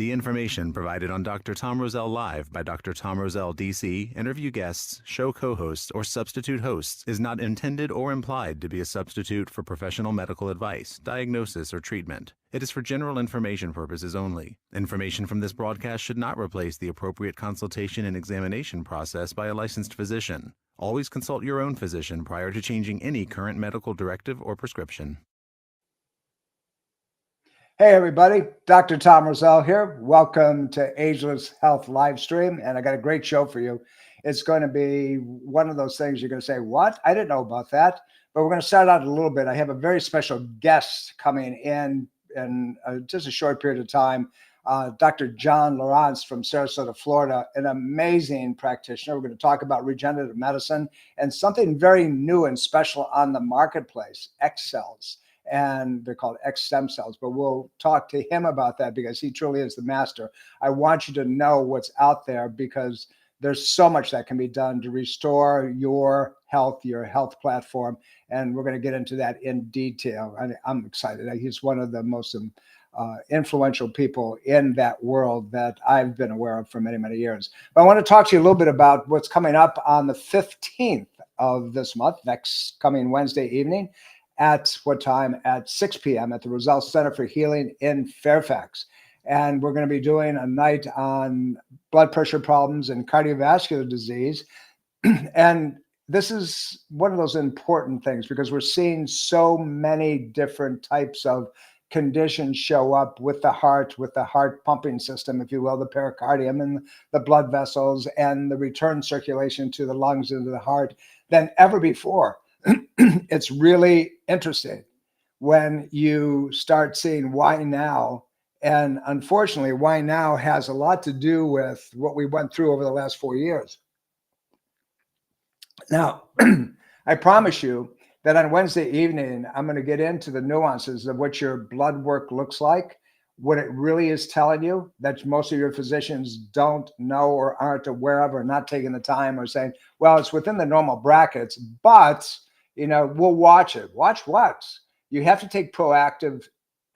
The information provided on Dr. Tom Roselle Live by Dr. Tom Roselle, DC, interview guests, show co-hosts, or substitute hosts is not intended or implied to be a substitute for professional medical advice, diagnosis, or treatment. It is for general information purposes only. Information from this broadcast should not replace the appropriate consultation and examination process by a licensed physician. Always consult your own physician prior to changing any current medical directive or prescription. Hey everybody, Dr. Tom Roselle here. Welcome to Ageless Health live stream, and I got a great show for you. It's going to be one of those things you're going to say, what? I didn't know about that. But we're going to start out a little bit. I have a very special guest coming in just a short period of time. Dr. John Lieurance from Sarasota, Florida, an amazing practitioner. We're going to talk about regenerative medicine and something very new and special on the marketplace, X cells. And they're called X stem cells, but we'll talk to him about that because he truly is the master. I want you to know what's out there because there's so much that can be done to restore your health platform. And we're going to get into that in detail. I'm excited. He's one of the most influential people in that world that I've been aware of for many, many years. But I want to talk to you a little bit about what's coming up on the 15th of this month, next coming Wednesday evening. At what time? At 6 p.m. at the Roselle Center for Healing in Fairfax. And we're going to be doing a night on blood pressure problems and cardiovascular disease. And this is one of those important things because we're seeing so many different types of conditions show up with the heart pumping system, if you will, the pericardium and the blood vessels and the return circulation to the lungs and to the heart than ever before. It's really interesting when you start seeing why now. And unfortunately, why now has a lot to do with what we went through over the last 4 years. Now, I promise you that on Wednesday evening, I'm going to get into the nuances of what your blood work looks like, what it really is telling you that most of your physicians don't know or aren't aware of or not taking the time or saying, well, it's within the normal brackets, but we'll watch it. Watch what? You have to take proactive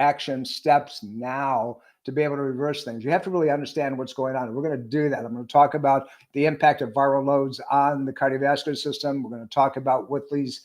action steps now to be able to reverse things. You have to really understand what's going on. And we're going to do that. I'm going to talk about the impact of viral loads on the cardiovascular system. We're going to talk about what these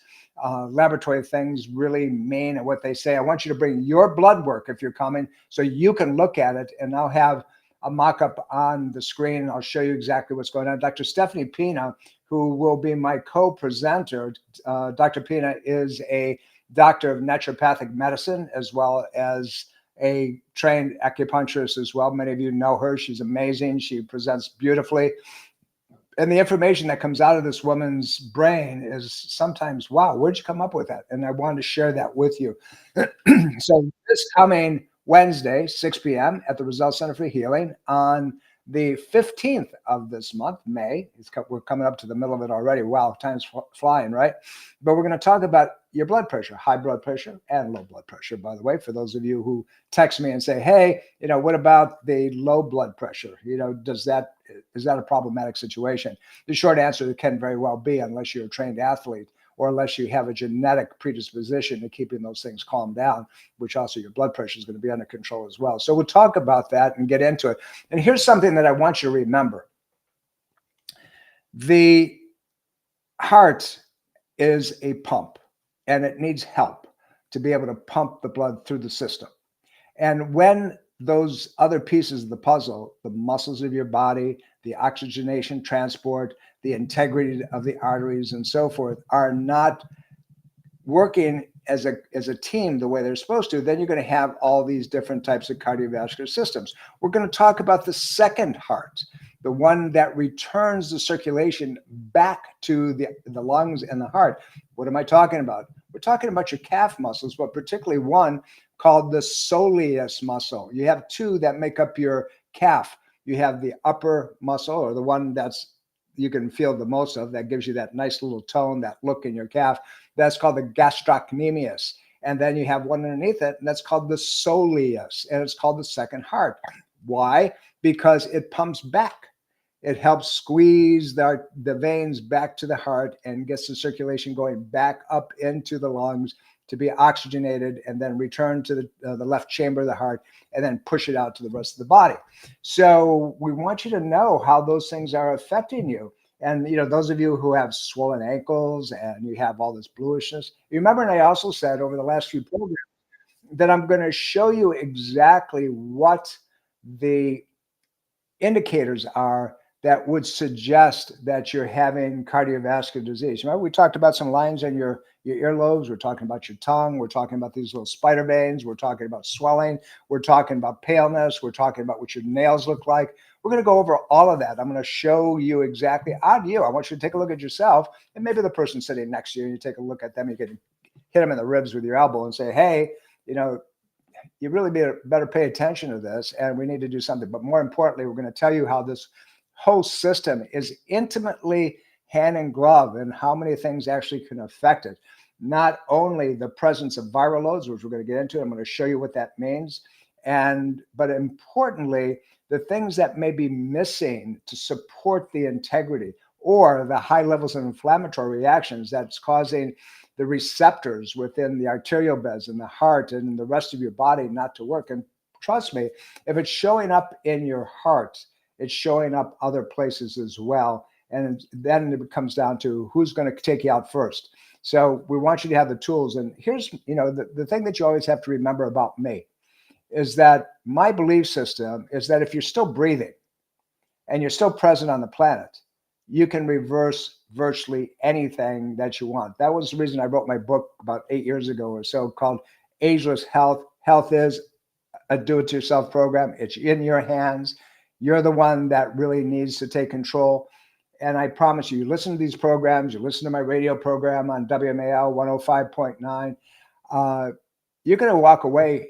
laboratory things really mean and what they say. I want you to bring your blood work if you're coming so you can look at it, and I'll have a mock-up on the screen. I'll show you exactly what's going on. Dr. Stephanie Pina, who will be my co-presenter. Dr. Pina is a doctor of naturopathic medicine as well as a trained acupuncturist as well. Many of you know her. She's amazing. She presents beautifully. And the information that comes out of this woman's brain is sometimes, wow, where'd you come up with that? And I wanted to share that with you. So this coming Wednesday, 6 p.m. at the Roselle Center for Healing on the 15th of this month, May. We're coming up to the middle of it already. Wow, time's flying, right? But we're going to talk about your blood pressure, high blood pressure and low blood pressure, by the way, for those of you who text me and say, hey, what about the low blood pressure? Is that a problematic situation? The short answer, it can very well be, unless you're a trained athlete or unless you have a genetic predisposition to keeping those things calmed down, which also your blood pressure is going to be under control as well. So we'll talk about that and get into it. And here's something that I want you to remember. The heart is a pump, and it needs help to be able to pump the blood through the system. And when those other pieces of the puzzle, the muscles of your body, the oxygenation transport, the integrity of the arteries and so forth are not working as a team the way they're supposed to, then you're going to have all these different types of cardiovascular systems. We're going to talk about the second heart, the one that returns the circulation back to the lungs and the heart. What am I talking about? We're talking about your calf muscles, but particularly one called the soleus muscle. You have two that make up your calf. You have the upper muscle, or the one that's you can feel the most of, that gives you that nice little tone, that look in your calf. That's called the gastrocnemius. And then you have one underneath it, and that's called the soleus, and it's called the second heart. Why? Because it pumps back. It helps squeeze the veins back to the heart and gets the circulation going back up into the lungs to be oxygenated and then return to the left chamber of the heart and then push it out to the rest of the body. So we want you to know how those things are affecting you. And, those of you who have swollen ankles and you have all this bluishness, you remember, and I also said over the last few programs that I'm going to show you exactly what the indicators are that would suggest that you're having cardiovascular disease. Remember, we talked about some lines in your earlobes. We're talking about your tongue. We're talking about these little spider veins. We're talking about swelling. We're talking about paleness. We're talking about what your nails look like. We're going to go over all of that. I'm going to show you exactly on you. I want you to take a look at yourself, and maybe the person sitting next to you, you take a look at them. You can hit them in the ribs with your elbow and say, hey, you really better pay attention to this, and we need to do something. But more importantly, we're going to tell you how this whole system is intimately hand in glove and how many things actually can affect it. Not only the presence of viral loads, which we're going to get into, I'm going to show you what that means, but importantly, the things that may be missing to support the integrity or the high levels of inflammatory reactions that's causing the receptors within the arterial beds and the heart and the rest of your body not to work. And trust me, if it's showing up in your heart, it's showing up other places as well. And then it comes down to who's going to take you out first. So we want you to have the tools. And here's, the thing that you always have to remember about me is that my belief system is that if you're still breathing and you're still present on the planet, you can reverse virtually anything that you want. That was the reason I wrote my book about 8 years ago or so called Ageless Health. Health is a do-it-yourself program. It's in your hands. You're the one that really needs to take control. And I promise you, listen to these programs, you listen to my radio program on WMAL 105.9, you're going to walk away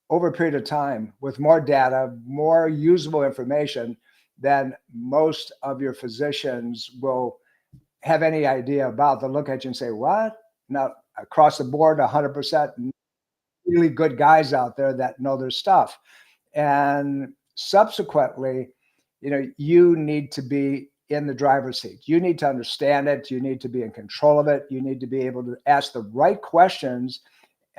over a period of time with more data, more usable information than most of your physicians will have any idea about. They'll look at you and say, what? Now, across the board, 100% really good guys out there that know their stuff. And subsequently, you need to be in the driver's seat. You need to understand it. You need to be in control of it. You need to be able to ask the right questions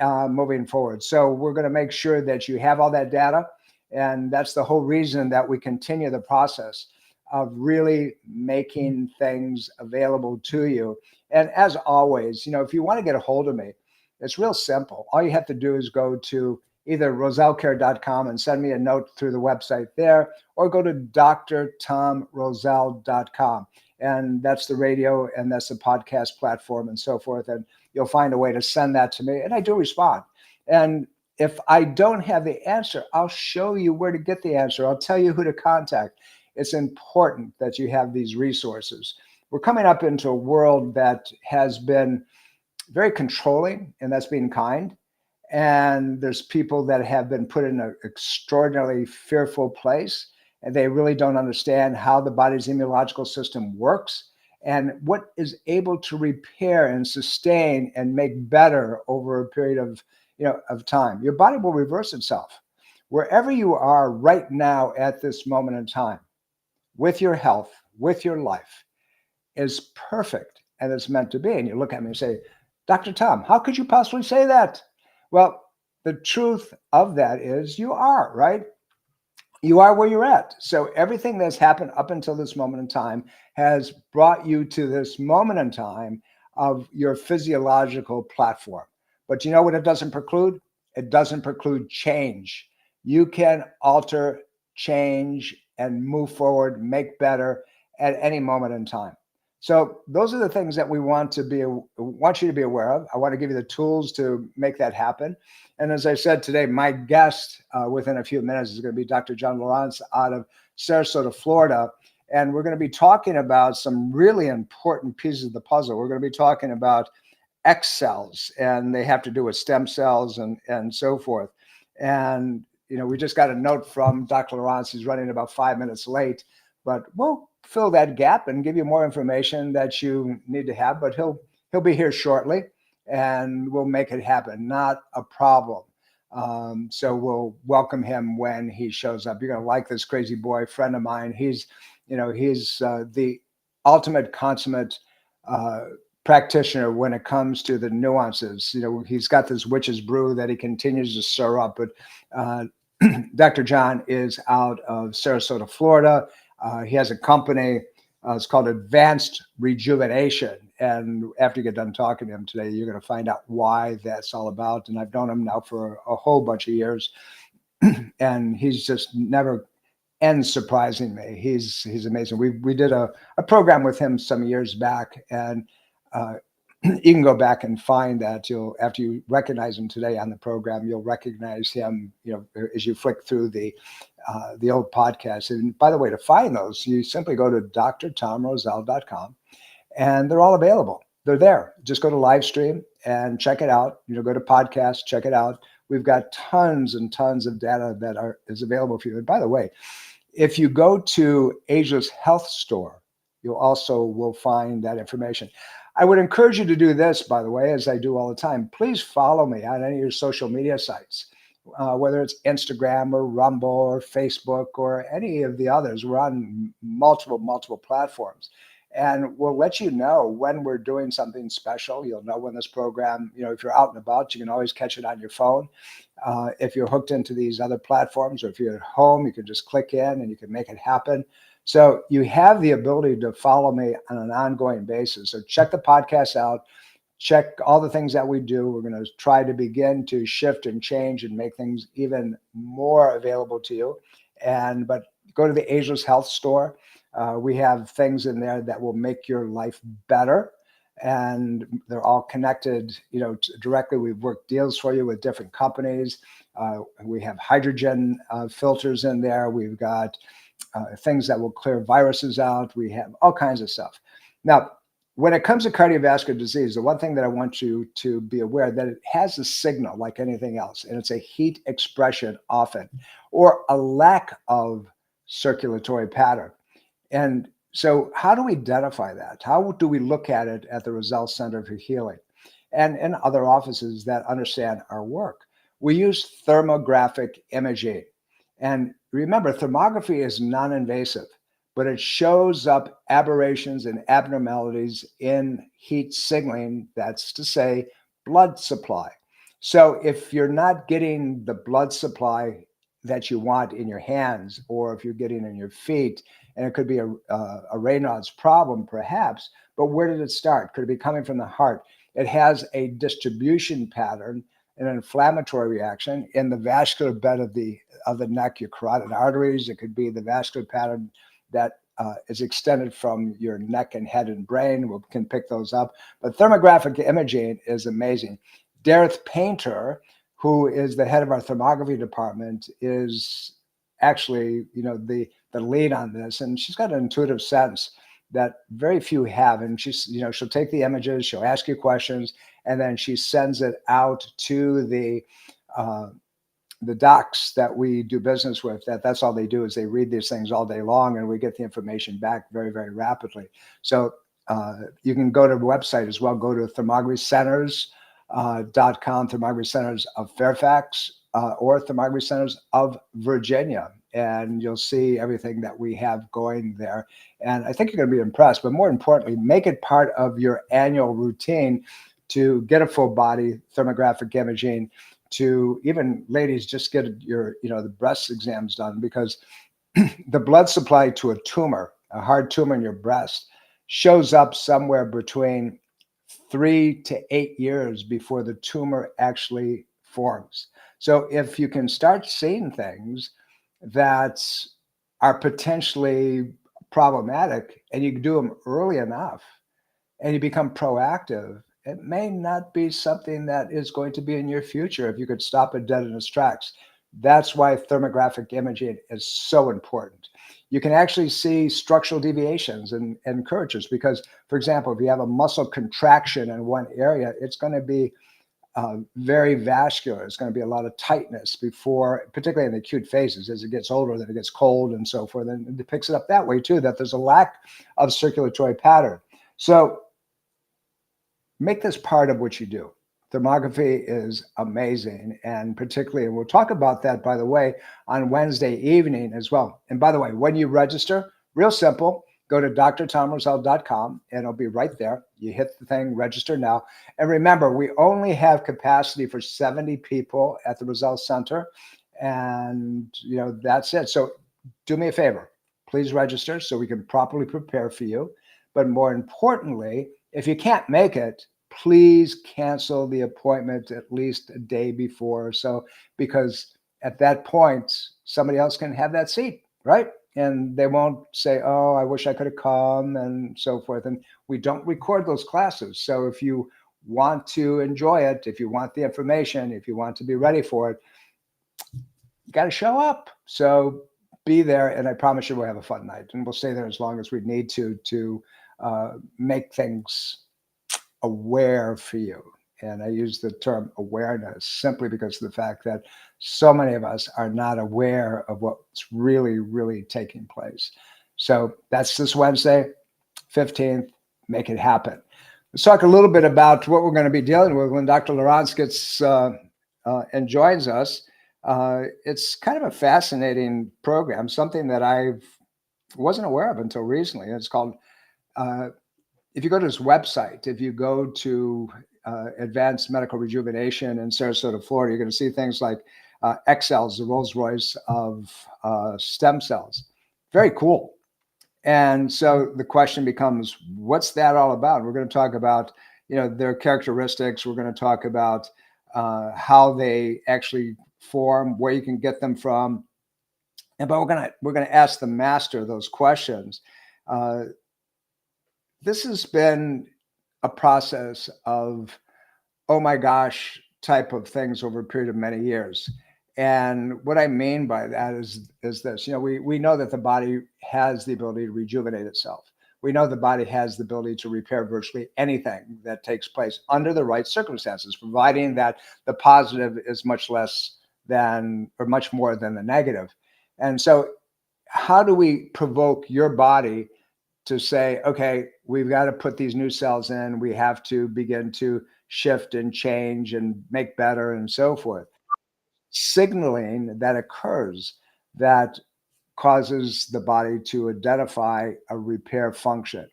moving forward. So we're going to make sure that you have all that data. And that's the whole reason that we continue the process of really making things available to you. And as always, if you want to get a hold of me, it's real simple. All you have to do is go to either rosellecare.com and send me a note through the website there, or go to drtomroselle.com. And that's the radio and that's the podcast platform and so forth. And you'll find a way to send that to me. And I do respond. And if I don't have the answer, I'll show you where to get the answer. I'll tell you who to contact. It's important that you have these resources. We're coming up into a world that has been very controlling, and that's being kind. And there's people that have been put in an extraordinarily fearful place, and they really don't understand how the body's immunological system works and what is able to repair and sustain and make better over a period of time. Your body will reverse itself. Wherever you are right now at this moment in time, with your health, with your life, is perfect and it's meant to be. And you look at me and say, Dr. Tom, how could you possibly say that? Well, the truth of that is you are, right? You are where you're at. So everything that's happened up until this moment in time has brought you to this moment in time of your physiological platform. But you know what it doesn't preclude? It doesn't preclude change. You can alter, change, and move forward, make better at any moment in time. So those are the things that we want you to be aware of. I want to give you the tools to make that happen. And as I said today, my guest within a few minutes is going to be Dr. John Lieurance out of Sarasota, Florida. And we're going to be talking about some really important pieces of the puzzle. We're going to be talking about X cells, and they have to do with stem cells and so forth. And, we just got a note from Dr. Lieurance. He's running about 5 minutes late, but we'll fill that gap and give you more information that you need to have. But he'll be here shortly, and we'll make it happen. Not a problem. So we'll welcome him when he shows up. You're going to like this crazy boy, friend of mine. He's the ultimate consummate practitioner when it comes to the nuances. He's got this witch's brew that he continues to stir up, but Dr. John is out of Sarasota, Florida. He has a company. It's called Advanced Rejuvenation. And after you get done talking to him today, you're going to find out why that's all about. And I've known him now for a whole bunch of years. And he's just never ends surprising me. He's amazing. We did a program with him some years back, and you can go back and find that. After you recognize him today on the program, you'll recognize him, as you flick through the old podcast. And by the way, to find those, you simply go to drtomroselle.com, and they're all available. They're there. Just go to live stream and check it out. Go to podcast, check it out. We've got tons and tons of data that is available for you. And by the way, if you go to Ageless Health Store, you also will find that information. I would encourage you to do this, by the way, as I do all the time. Please follow me on any of your social media sites, whether it's Instagram or Rumble or Facebook or any of the others. We're on multiple platforms. And we'll let you know when we're doing something special. You'll know when this program, if you're out and about, you can always catch it on your phone. If you're hooked into these other platforms, or if you're at home, you can just click in and you can make it happen. So you have the ability to follow me on an ongoing basis. So check the podcast out. Check all the things that we do. We're going to try to begin to shift and change and make things even more available to you. But go to the Ageless Health Store. We have things in there that will make your life better, and they're all connected, directly. We've worked deals for you with different companies. We have hydrogen filters in there. We've got things that will clear viruses out. We have all kinds of stuff. Now, when it comes to cardiovascular disease, the one thing that I want you to be aware that it has a signal like anything else, and it's a heat expression often, or a lack of circulatory pattern. And so how do we identify that? How do we look at it at the Roselle Center for Healing and in other offices that understand our work? We use thermographic imaging. And remember, thermography is non-invasive, but it shows up aberrations and abnormalities in heat signaling, that's to say, blood supply. So if you're not getting the blood supply that you want in your hands, or if you're getting in your feet, and it could be a Raynaud's problem, perhaps, but where did it start? Could it be coming from the heart? It has a distribution pattern, an inflammatory reaction in the vascular bed of the neck, your carotid arteries. It could be the vascular pattern that is extended from your neck and head and brain. We can pick those up. But thermographic imaging is amazing. Dareth Painter, who is the head of our thermography department, is actually, the lead on this, and she's got an intuitive sense that very few have. And she'll take the images, she'll ask you questions, and then she sends it out to the docs that we do business with. That's all they do, is they read these things all day long, and we get the information back very, very rapidly. So you can go to the website as well. Go to thermographycenters.com, Thermography Centers of Fairfax, or Thermography Centers of Virginia, and you'll see everything that we have going there. And I think you're going to be impressed, but more importantly, make it part of your annual routine to get a full body thermographic imaging, to even ladies just get your, the breast exams done, because the blood supply to a tumor, a hard tumor in your breast, shows up somewhere between 3 to 8 years before the tumor actually forms. So if you can start seeing things that are potentially problematic, and you can do them early enough, and you become proactive, it may not be something that is going to be in your future if you could stop it dead in its tracks. That's why thermographic imaging is so important. You can actually see structural deviations and curvatures, because, for example, if you have a muscle contraction in one area, it's going to be very vascular. It's going to be a lot of tightness before, particularly in the acute phases. As it gets older, then it gets cold and so forth. And it picks it up that way too, that there's a lack of circulatory pattern. So make this part of what you do. Thermography is amazing. And particularly, and we'll talk about that, by the way, on Wednesday evening as well. And by the way, when you register, real simple, go to drtomroselle.com and it'll be right there. You hit the thing, register now. And remember, we only have capacity for 70 people at the Roselle Center. And, that's it. So do me a favor, please register so we can properly prepare for you. But more importantly, if you can't make it, please cancel the appointment at least a day before. So, because at that point, somebody else can have that seat, right? And they won't say, oh, I wish I could have come and so forth. And we don't record those classes. So if you want to enjoy it, if you want the information, if you want to be ready for it, you got to show up. So be there. And I promise you we'll have a fun night. And we'll stay there as long as we need to make things aware for you. And I use the term awareness simply because of the fact that so many of us are not aware of what's really, really taking place. So that's this Wednesday, 15th. Make it happen. Let's talk a little bit about what we're going to be dealing with when Dr. Lieurance gets and joins us. It's kind of a fascinating program, something that I wasn't aware of until recently. It's called, if you go to his website, if you go to Advanced Medical Rejuvenation in Sarasota, Florida, you're going to see things like X-cells, the Rolls Royce of stem cells. Very cool. And so the question becomes, what's that all about? We're going to talk about, their characteristics. We're going to talk about how they actually form, where you can get them from. But we're going to ask the master those questions. This has been a process of, oh my gosh, type of things over a period of many years. And what I mean by that is this, we know that the body has the ability to rejuvenate itself. We know the body has the ability to repair virtually anything that takes place under the right circumstances, providing that the positive is much less than, or much more than the negative. And so how do we provoke your body to say, okay, we've got to put these new cells in, we have to begin to shift and change and make better and so forth. Signaling that occurs that causes the body to identify a repair function.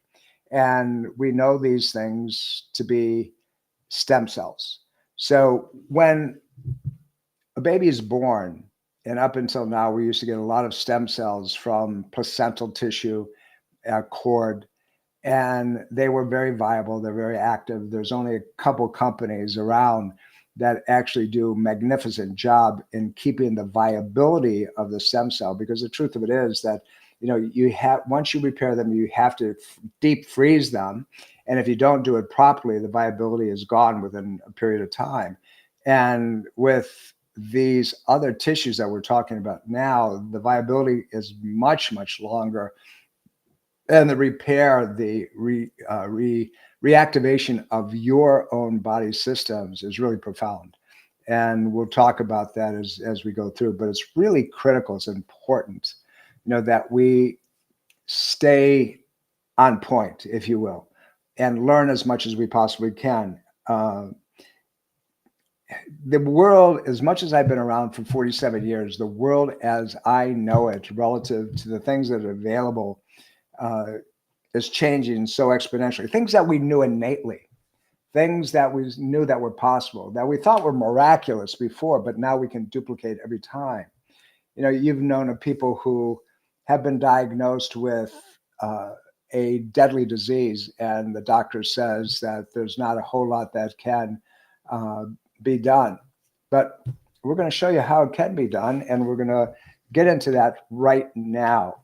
And we know these things to be stem cells. So when a baby is born, and up until now, we used to get a lot of stem cells from placental tissue, cord, and they were very viable. They're very active. There's only a couple companies around that actually do a magnificent job in keeping the viability of the stem cell, because the truth of it is that, once you repair them, you have to deep freeze them. And if you don't do it properly, the viability is gone within a period of time. And with these other tissues that we're talking about now, the viability is much, much longer. And the repair, the reactivation of your own body systems is really profound. And we'll talk about that as we go through, but it's really critical. It's important, that we stay on point, if you will, and learn as much as we possibly can. The world, as much as I've been around for 47 years, the world as I know it relative to the things that are available is changing so exponentially. Things that we knew innately, things that we knew that were possible, that we thought were miraculous before, but now we can duplicate every time. You've known of people who have been diagnosed with a deadly disease, and the doctor says that there's not a whole lot that can be done. But we're going to show you how it can be done, and we're going to get into that right now.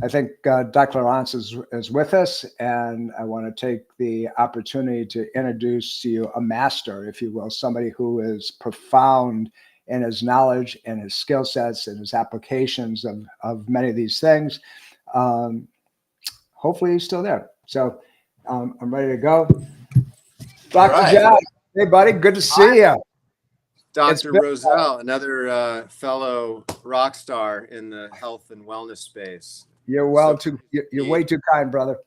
I think Dr. Lieurance is with us, and I want to take the opportunity to introduce to you a master, if you will, somebody who is profound in his knowledge and his skill sets and his applications of many of these things. Hopefully he's still there. So I'm ready to go. Dr. John, hey buddy, good to see you. Dr. Roselle, another fellow rock star in the health and wellness space. You're you're way too kind, brother.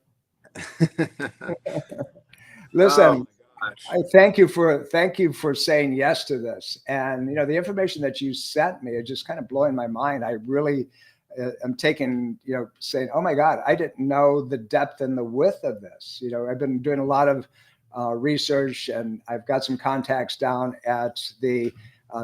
Listen, I thank you for saying yes to this. And the information that you sent me is just kind of blowing my mind. I really, I'm taking, saying, oh my God, I didn't know the depth and the width of this. I've been doing a lot of research, and I've got some contacts down at the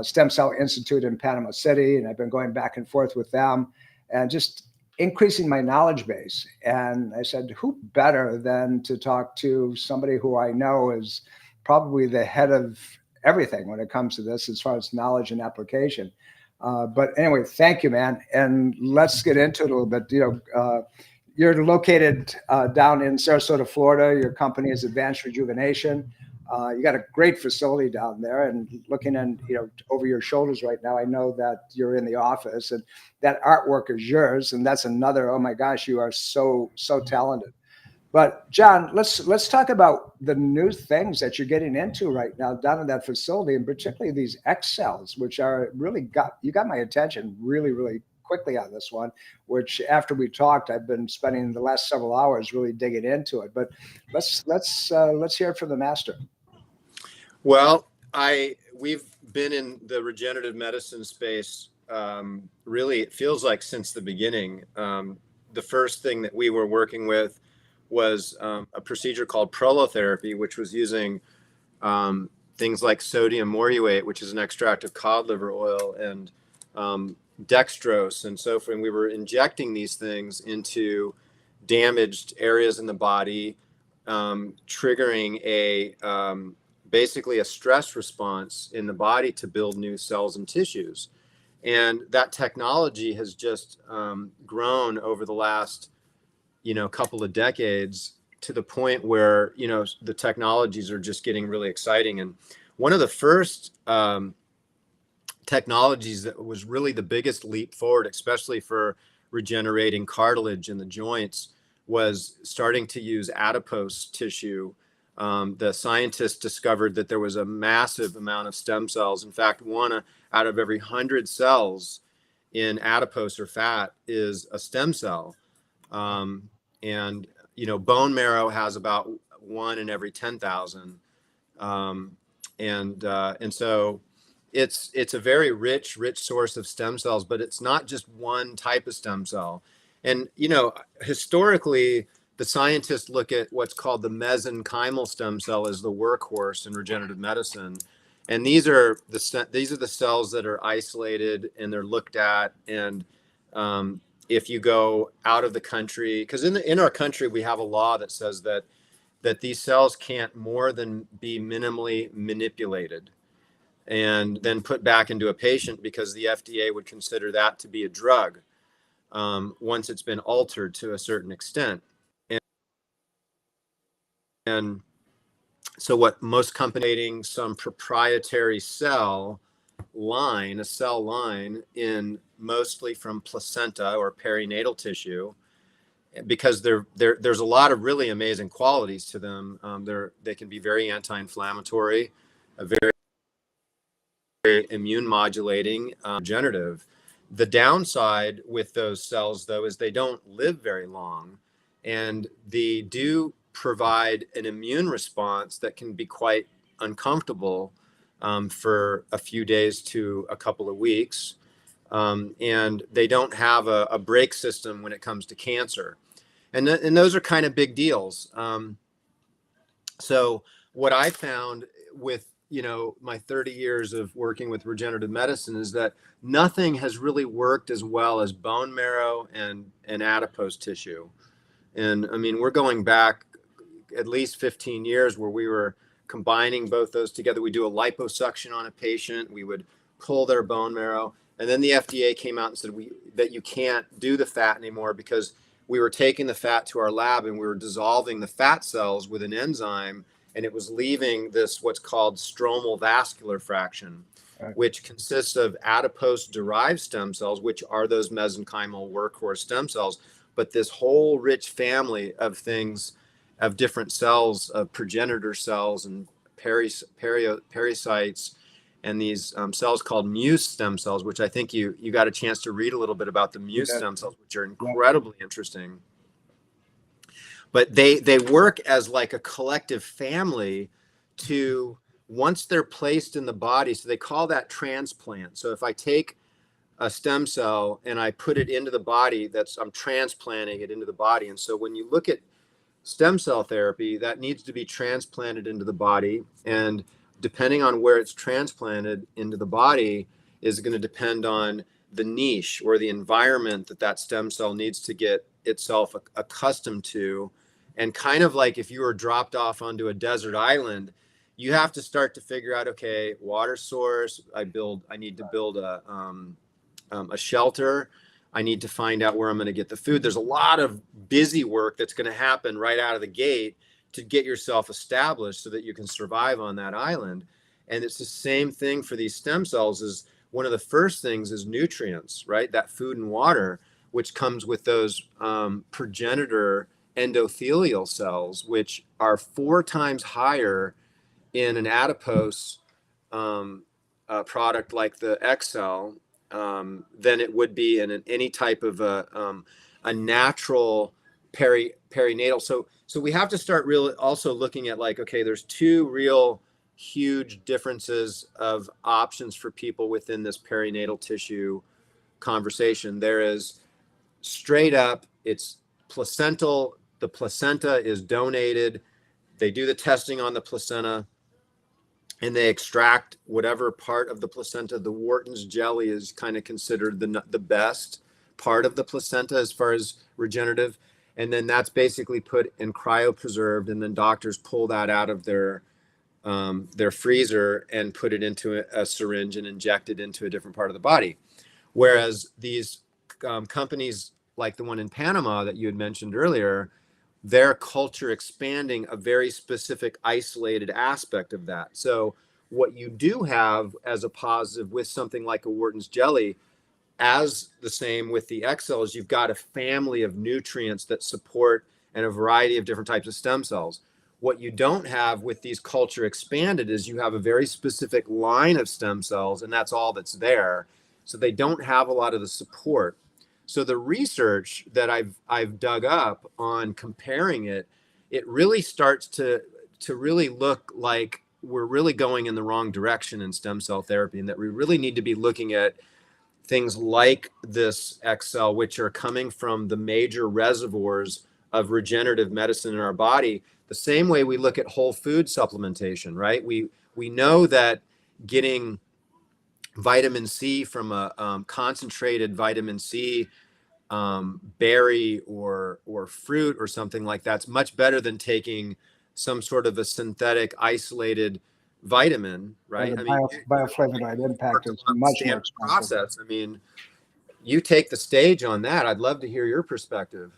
Stem Cell Institute in Panama City, and I've been going back and forth with them and just increasing my knowledge base. And I said, who better than to talk to somebody who I know is probably the head of everything when it comes to this as far as knowledge and application. But anyway, thank you, man. And let's get into it a little bit. You're located down in Sarasota, Florida. Your company is Advanced Rejuvenation. You got a great facility down there, and looking in, over your shoulders right now, I know that you're in the office, and that artwork is yours. And that's another, oh my gosh, you are so talented. But John, let's talk about the new things that you're getting into right now down in that facility, and particularly these X cells, which are really you got my attention really quickly on this one, which after we talked, I've been spending the last several hours really digging into it. But let's hear it from the master. Well, we've been in the regenerative medicine space. Really, it feels like since the beginning. The first thing that we were working with was a procedure called prolotherapy, which was using things like sodium moruate, which is an extract of cod liver oil, and dextrose and so forth. And we were injecting these things into damaged areas in the body, triggering basically a stress response in the body to build new cells and tissues. And that technology has just grown over the last couple of decades to the point where the technologies are just getting really exciting. And one of the first technologies that was really the biggest leap forward, especially for regenerating cartilage in the joints, was starting to use adipose tissue. The scientists discovered that there was a massive amount of stem cells. In fact, one out of every 100 cells in adipose or fat is a stem cell. And bone marrow has about 1 in every 10,000. And so it's a very rich source of stem cells, but it's not just one type of stem cell. And, historically, the scientists look at what's called the mesenchymal stem cell as the workhorse in regenerative medicine. And these are the cells that are isolated and they're looked at. And if you go out of the country, because in our country, we have a law that says that these cells can't more than be minimally manipulated and then put back into a patient, because the FDA would consider that to be a drug once it's been altered to a certain extent. And so what most companies, some proprietary cell line in mostly from placenta or perinatal tissue, because there's a lot of really amazing qualities to them. They can be very anti-inflammatory, very immune modulating, regenerative. The downside with those cells, though, is they don't live very long, and they do provide an immune response that can be quite uncomfortable for a few days to a couple of weeks. And they don't have a brake system when it comes to cancer. And those are kind of big deals. So what I found with my 30 years of working with regenerative medicine is that nothing has really worked as well as bone marrow and adipose tissue. And I mean, we're going back at least 15 years where we were combining both those together. We do a liposuction on a patient, we would pull their bone marrow, and then the FDA came out and said that you can't do the fat anymore, because we were taking the fat to our lab and we were dissolving the fat cells with an enzyme, and it was leaving this what's called stromal vascular fraction, which consists of adipose-derived stem cells, which are those mesenchymal workhorse stem cells, but this whole rich family of things, of different cells, of progenitor cells and pericytes, and these cells called Muse stem cells, which I think you got a chance to read a little bit about the Muse stem cells, which are incredibly interesting. But they work as like a collective family to, once they're placed in the body, so they call that transplant. So if I take a stem cell and I put it into the body, I'm transplanting it into the body. And so when you look at stem cell therapy, that needs to be transplanted into the body. And depending on where it's transplanted into the body is going to depend on the niche or the environment that stem cell needs to get itself accustomed to. And kind of like if you were dropped off onto a desert island, you have to start to figure out, okay, water source, I need to build a shelter. I need to find out where I'm going to get the food. There's a lot of busy work that's going to happen right out of the gate to get yourself established so that you can survive on that island. And it's the same thing for these stem cells. Is one of the first things is nutrients, right? That food and water, which comes with those progenitor endothelial cells, which are 4 times higher in an adipose product like the X cell than it would be in any type of a natural perinatal. So we have to start really also looking at like, okay, there's 2 real huge differences of options for people within this perinatal tissue conversation. There is straight up, it's placental. The placenta is donated. They do the testing on the placenta and they extract whatever part of the placenta. The Wharton's jelly is kind of considered the best part of the placenta as far as regenerative. And then that's basically put in cryopreserved, and then doctors pull that out of their freezer and put it into a syringe and inject it into a different part of the body. Whereas these companies like the one in Panama that you had mentioned earlier, they're culture expanding a very specific isolated aspect of that. So what you do have as a positive with something like a Wharton's jelly, as the same with the X cells, you've got a family of nutrients that support and a variety of different types of stem cells. What you don't have with these culture expanded is you have a very specific line of stem cells, and that's all that's there. So they don't have a lot of the support. So the research that I've dug up on comparing it really starts to really look like we're really going in the wrong direction in stem cell therapy, and that we really need to be looking at things like this X cell, which are coming from the major reservoirs of regenerative medicine in our body, the same way we look at whole food supplementation, right? We know that getting vitamin C from a concentrated vitamin C berry or fruit or something like that's much better than taking some sort of a synthetic isolated vitamin, right? The bioflavonoid impact is much more expensive. Process. I mean, you take the stage on that. I'd love to hear your perspective.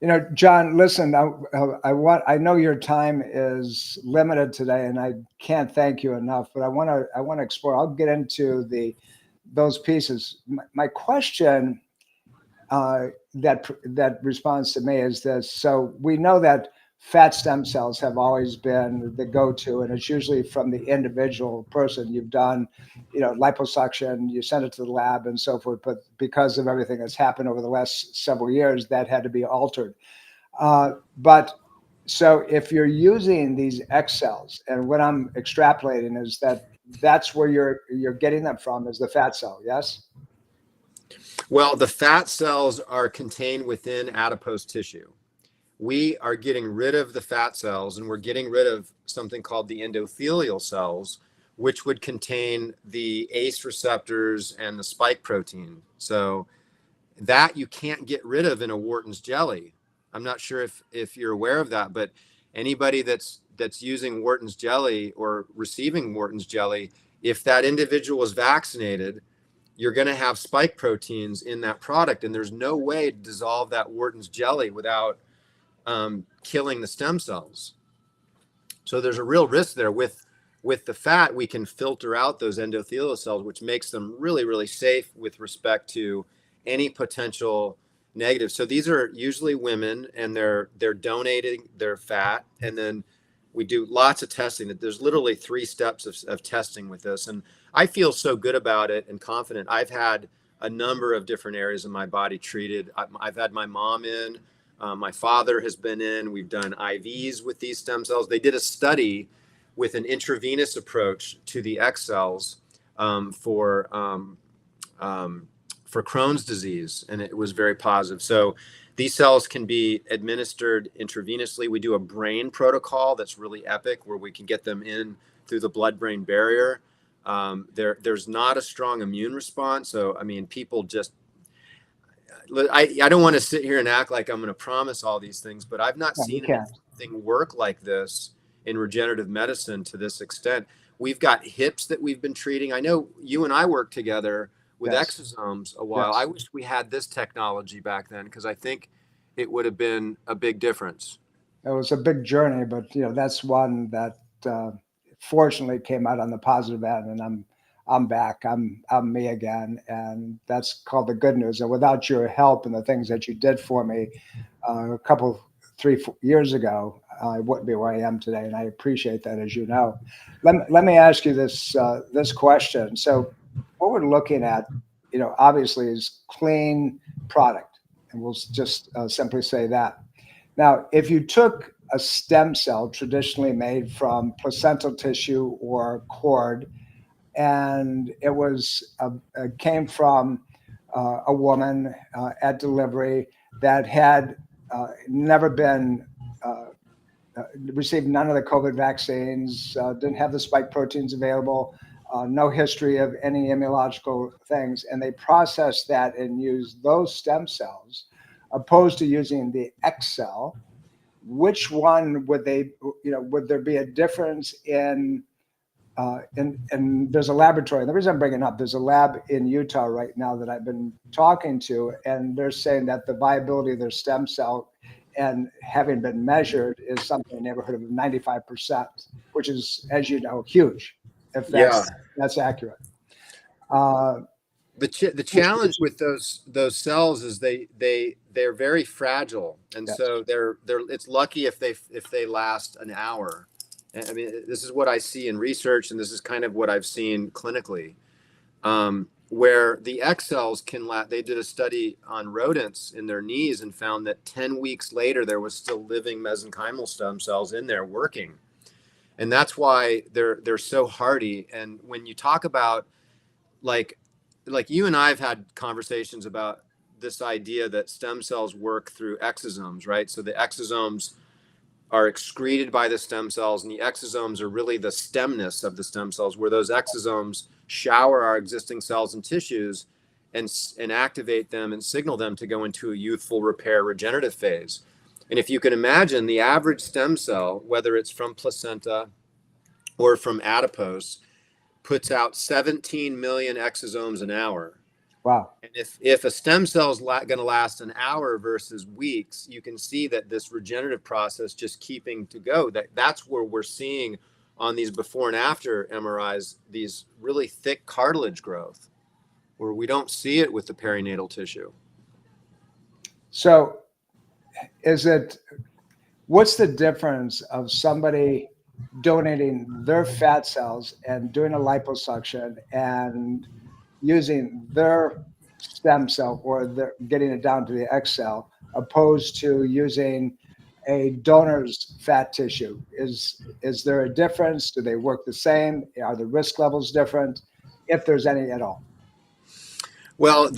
You know, John, listen, I know your time is limited today, and I can't thank you enough, but I want to explore. I'll get into those pieces. My question that responds to me is this. So we know that fat stem cells have always been the go-to, and it's usually from the individual person. You've done, liposuction, you send it to the lab and so forth, but because of everything that's happened over the last several years, that had to be altered. But so if you're using these X cells, and what I'm extrapolating is that's where you're getting them from, is the fat cell, yes? Well, the fat cells are contained within adipose tissue. We are getting rid of the fat cells, and we're getting rid of something called the endothelial cells, which would contain the ACE receptors and the spike protein. So that you can't get rid of in a Wharton's jelly. I'm not sure if you're aware of that, but anybody that's using Wharton's jelly or receiving Wharton's jelly, if that individual is vaccinated, you're going to have spike proteins in that product, and there's no way to dissolve that Wharton's jelly without killing the stem cells. So there's a real risk there. With the fat, we can filter out those endothelial cells, which makes them really, really safe with respect to any potential negative. So these are usually women, and they're donating their fat, and then we do lots of testing. There's literally 3 steps of testing with this, and I feel so good about it and confident. I've had a number of different areas of my body treated. I've had my mom in. My father has been in. We've done IVs with these stem cells. They did a study with an intravenous approach to the X cells for for Crohn's disease, and it was very positive. So these cells can be administered intravenously. We do a brain protocol that's really epic, where we can get them in through the blood-brain barrier. There's not a strong immune response. So, I mean, people just, I don't want to sit here and act like I'm going to promise all these things, but I've not No, you seen can't. anything work like this in regenerative medicine to this extent. We've got hips that we've been treating. I know you and I worked together with Yes. exosomes a while. Yes. I wish we had this technology back then, because I think it would have been a big difference. It was a big journey, but that's one that fortunately came out on the positive end, and I'm back. I'm me again, and that's called the good news. And without your help and the things that you did for me a couple, 3 years ago, I wouldn't be where I am today, and I appreciate that, as you know. Let me ask you this question. So, what we're looking at, obviously, is clean product, and we'll just simply say that. Now, if you took a stem cell traditionally made from placental tissue or cord, and it came from a woman at delivery that had never been received none of the COVID vaccines, didn't have the spike proteins available, no history of any immunological things, and they processed that and used those stem cells, opposed to using the X cell. Which one would would there be a difference in and there's a laboratory. The reason I'm bringing it up, there's a lab in Utah right now that I've been talking to, and they're saying that the viability of their stem cell and having been measured is something in the neighborhood of 95%, which is, as you know, huge, if that's accurate. The challenge with those cells is they're very fragile, and Yes. so it's lucky if they last an hour. I mean, this is what I see in research, and this is kind of what I've seen clinically, where the X cells can last. They did a study on rodents in their knees and found that 10 weeks later there was still living mesenchymal stem cells in there working, and that's why they're so hardy. And when you talk about like you and I have had conversations about this idea that stem cells work through exosomes, right? So the exosomes are excreted by the stem cells, and the exosomes are really the stemness of the stem cells, where those exosomes shower our existing cells and tissues and activate them and signal them to go into a youthful repair regenerative phase. And if you can imagine, the average stem cell, whether it's from placenta or from adipose, puts out 17 million exosomes an hour. Wow. And if a stem cell is going to last an hour versus weeks, you can see that this regenerative process just keeping to go. That's where we're seeing on these before and after MRIs, these really thick cartilage growth, where we don't see it with the perinatal tissue. So what's the difference of somebody donating their fat cells and doing a liposuction and using their stem cell, or getting it down to the X cell, opposed to using a donor's fat tissue? Is there a difference? Do they work the same? Are the risk levels different, if there's any at all? Well,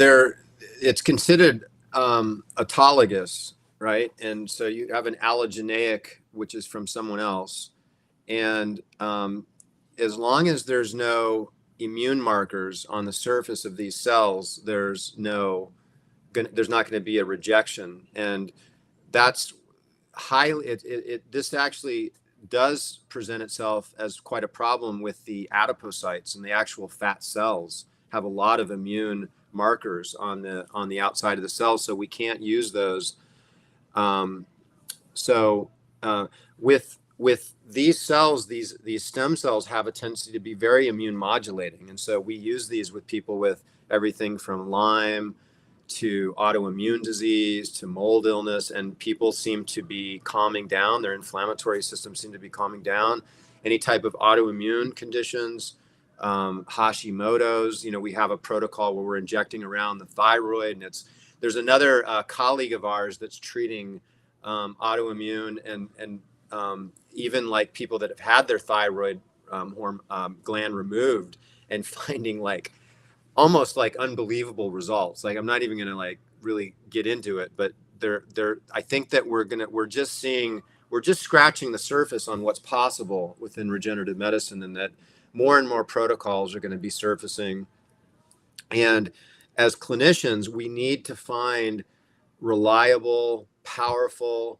it's considered autologous, right? And so you have an allogeneic, which is from someone else. And as long as there's no immune markers on the surface of these cells, there's not going to be a rejection. And that's highly, this actually does present itself as quite a problem with the adipocytes, and the actual fat cells have a lot of immune markers on the outside of the cells, so we can't use those. With these cells, these stem cells have a tendency to be very immune modulating, and so we use these with people with everything from Lyme to autoimmune disease to mold illness, and people seem to be calming down. Their inflammatory system seem to be calming down. Any type of autoimmune conditions, Hashimoto's, we have a protocol where we're injecting around the thyroid, and there's another colleague of ours that's treating autoimmune and even like people that have had their thyroid gland removed, and finding like almost like unbelievable results. Like I'm not even going to like really get into it, but I think that we're just scratching the surface on what's possible within regenerative medicine, and that more and more protocols are going to be surfacing. And as clinicians, we need to find reliable, powerful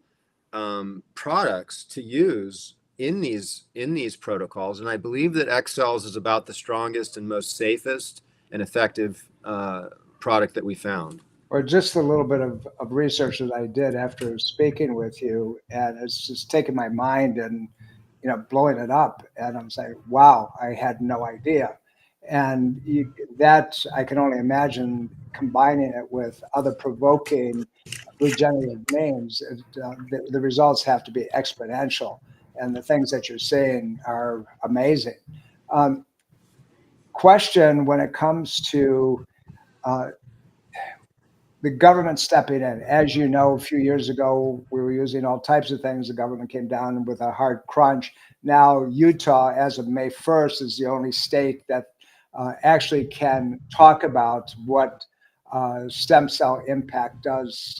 products to use in these protocols. And I believe that X cells is about the strongest and most safest and effective product that we found. Or just a little bit of research that I did after speaking with you, and it's just taken my mind and blowing it up. And I'm saying, wow, I had no idea. And that I can only imagine combining it with other provoking regenerative names. The results have to be exponential, and the things that you're saying are amazing. Question when it comes to the government stepping in. As you know, a few years ago, we were using all types of things. The government came down with a hard crunch. Now, Utah, as of May 1st, is the only state that actually can talk about what stem cell impact does,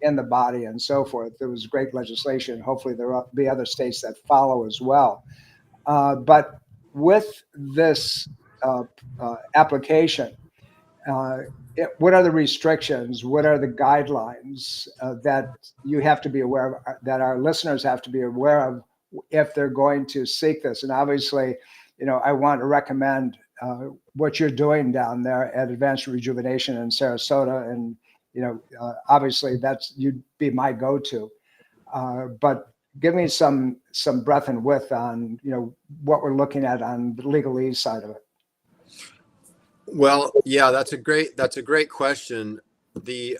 in the body and so forth. There was great legislation. Hopefully, there will be other states that follow as well. But with this application, what are the restrictions? What are the guidelines that you have to be aware of, that our listeners have to be aware of if they're going to seek this? And obviously, I want to recommend what you're doing down there at Advanced Rejuvenation in Sarasota. And, obviously you'd be my go-to. But give me some breadth and width on, what we're looking at on the legalese side of it. Well, yeah, that's a great question. These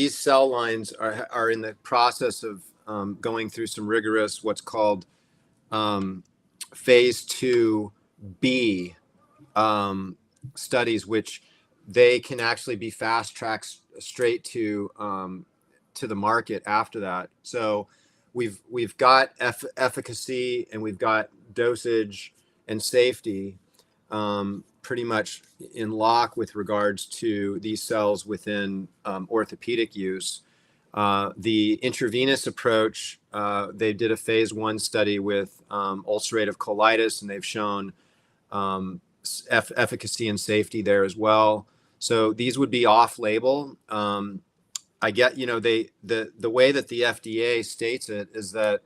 cell lines are in the process of going through some rigorous what's called phase 2B studies, which they can actually be fast tracked straight to the market after that. So we've got efficacy, and we've got dosage and safety pretty much in lock with regards to these cells within orthopedic use. The intravenous approach, they did a phase 1 study with ulcerative colitis, and they've shown efficacy and safety there as well. So these would be off-label. I get, the way that the FDA states it is that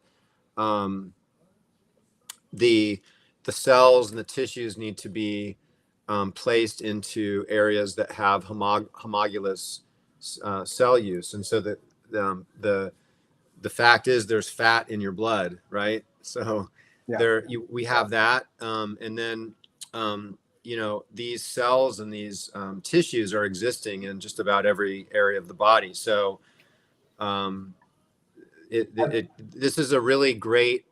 the cells and the tissues need to be placed into areas that have homologous cell use. And so the fact is there's fat in your blood, right? So we have that. And then, these cells and these tissues are existing in just about every area of the body. So this is a really great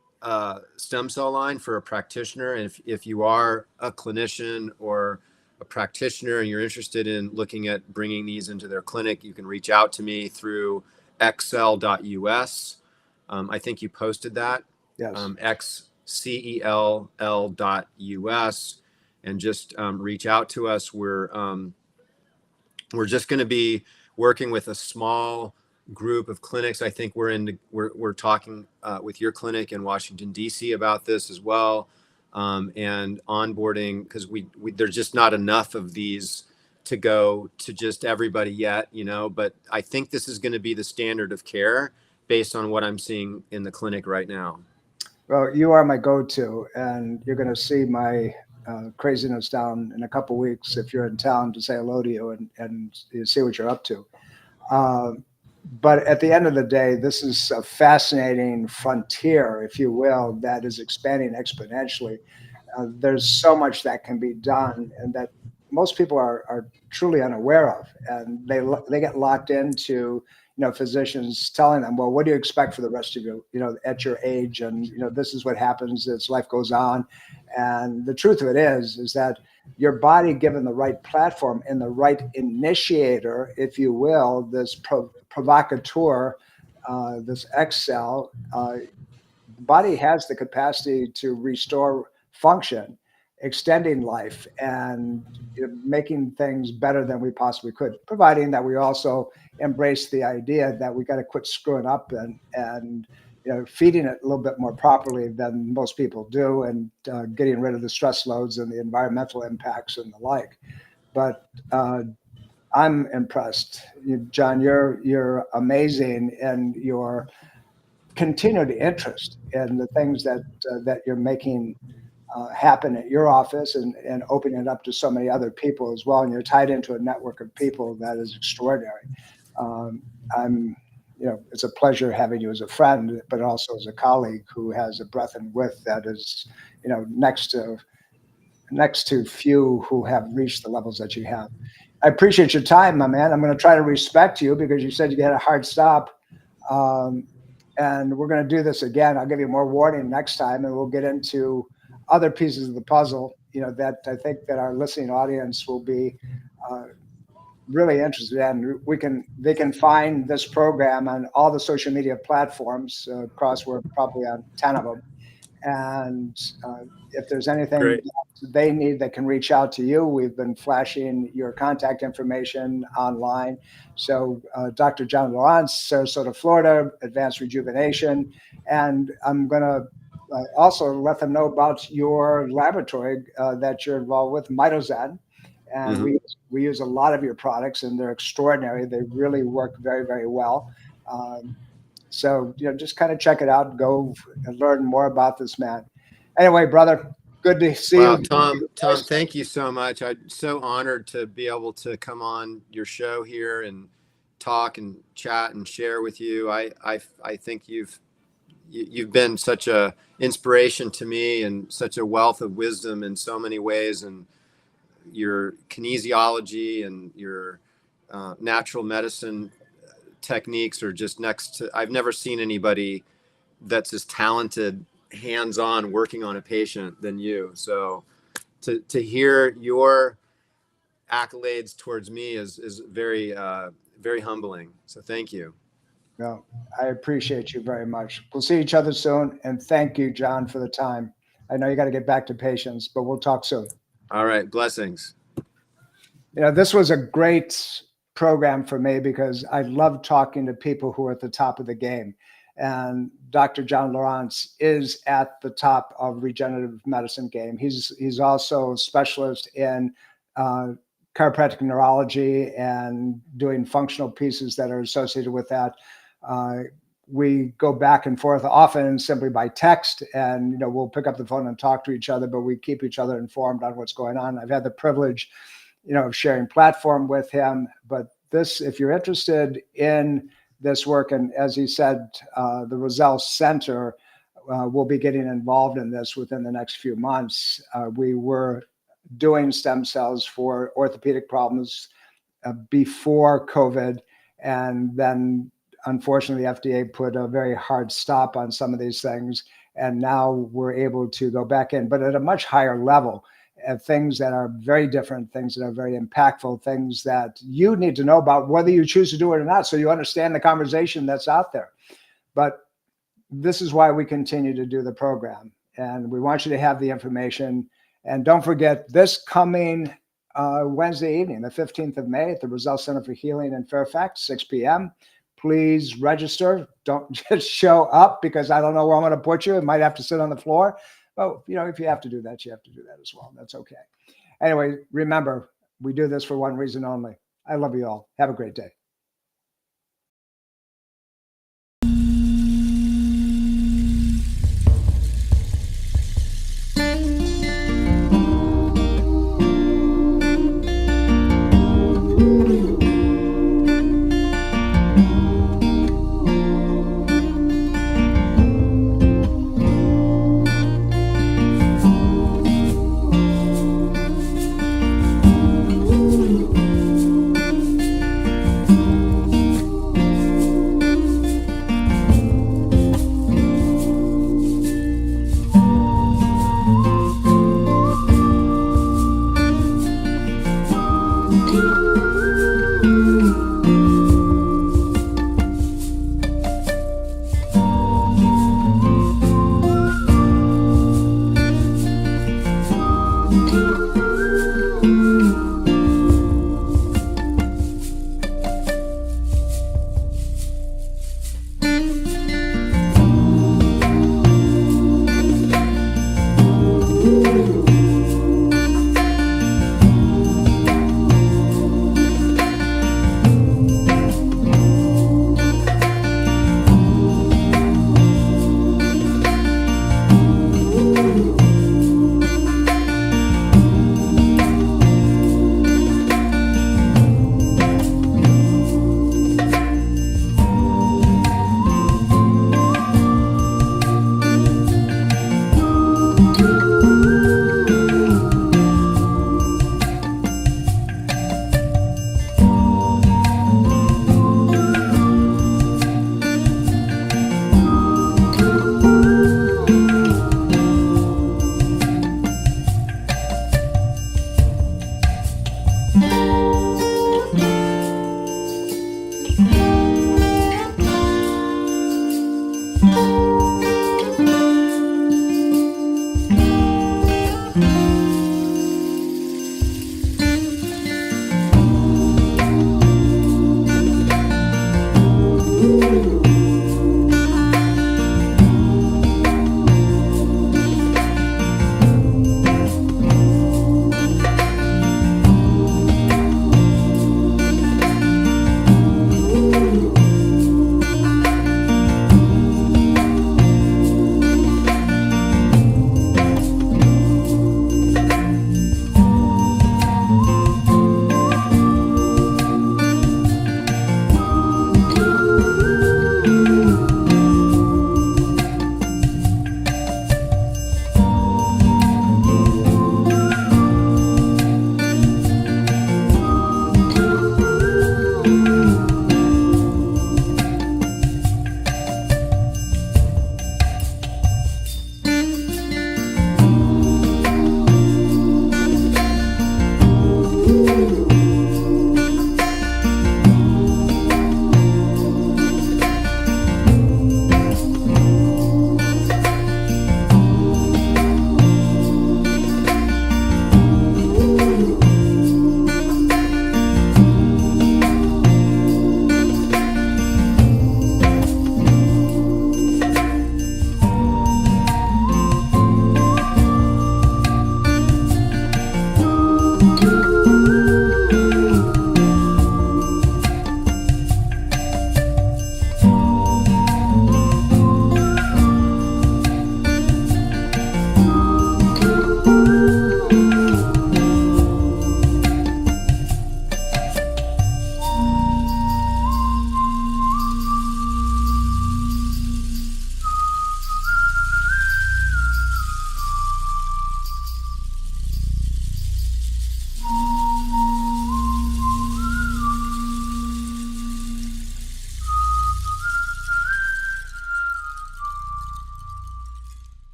stem cell line for a practitioner. And if you are a clinician or a practitioner and you're interested in looking at bringing these into their clinic, you can reach out to me through xcell.us. I think you posted that. Yes. xcell.us, and just reach out to us. We're just going to be working with a small group of clinics. I think we're talking with your clinic in Washington, D.C. about this as well, and onboarding, because there's just not enough of these to go to just everybody yet, but I think this is going to be the standard of care based on what I'm seeing in the clinic right now. Well, you are my go-to, and you're going to see my craziness down in a couple of weeks if you're in town to say hello to you and you see what you're up to. But at the end of the day, this is a fascinating frontier, if you will, that is expanding exponentially. There's so much that can be done, and that most people are truly unaware of, and they get locked into physicians telling them, well, what do you expect for the rest of your, at your age, and this is what happens as life goes on. And the truth of it is that your body, given the right platform and the right initiator, if you will, this provocateur, this X cell, the body has the capacity to restore function. extending life and making things better than we possibly could, providing that we also embrace the idea that we got to quit screwing up and feeding it a little bit more properly than most people do, and getting rid of the stress loads and the environmental impacts and the like. But I'm impressed, John. You're amazing, and your continued interest in the things that you're making happen at your office, and opening it up to so many other people as well. And you're tied into a network of people that is extraordinary. It's a pleasure having you as a friend, but also as a colleague who has a breadth and width that is, next to few who have reached the levels that you have. I appreciate your time, my man. I'm going to try to respect you because you said you had a hard stop. And we're going to do this again. I'll give you more warning next time, and we'll get into other pieces of the puzzle, that I think that our listening audience will be really interested in. They can find this program on all the social media platforms across. We're probably on 10 of them. And if there's anything Great. they need, they can reach out to you. We've been flashing your contact information online. So Dr. John Lieurance, Sarasota, Florida, Advanced Rejuvenation. And I'm going to also let them know about your laboratory that you're involved with, Mitozen. And we use a lot of your products, and they're extraordinary. They really work very, very well. So, just kind of check it out and go and learn more about this man. Anyway, brother, good to see you. Tom, thank you so much. I'm so honored to be able to come on your show here and talk and chat and share with you. I think you've been such a inspiration to me, and such a wealth of wisdom in so many ways. And your kinesiology and your natural medicine techniques are just next to, I've never seen anybody that's as talented, hands-on, working on a patient than you. So to hear your accolades towards me is very, very humbling. So thank you. No, I appreciate you very much. We'll see each other soon. And thank you, John, for the time. I know you got to get back to patients, but we'll talk soon. All right. Blessings. This was a great program for me because I love talking to people who are at the top of the game. And Dr. John Lieurance is at the top of regenerative medicine game. He's also a specialist in chiropractic neurology and doing functional pieces that are associated with that. We go back and forth often simply by text, and we'll pick up the phone and talk to each other, but we keep each other informed on what's going on. I've had the privilege of sharing platform with him. But this, if you're interested in this work, and as he said, the Roselle Center will be getting involved in this within the next few months. We were doing stem cells for orthopedic problems before COVID, and then unfortunately the FDA put a very hard stop on some of these things, and now we're able to go back in, but at a much higher level. Things that are very different, things that are very impactful, things that you need to know about, whether you choose to do it or not, so you understand the conversation that's out there. But this is why we continue to do the program, and we want you to have the information. And don't forget, this coming Wednesday evening, the 15th of May, at the Roselle Center for Healing in Fairfax, 6 p.m. Please register. Don't just show up, because I don't know where I'm going to put you. It might have to sit on the floor. Oh, if you have to do that, you have to do that as well. That's okay. Anyway, remember, we do this for one reason only. I love you all. Have a great day. Thank you.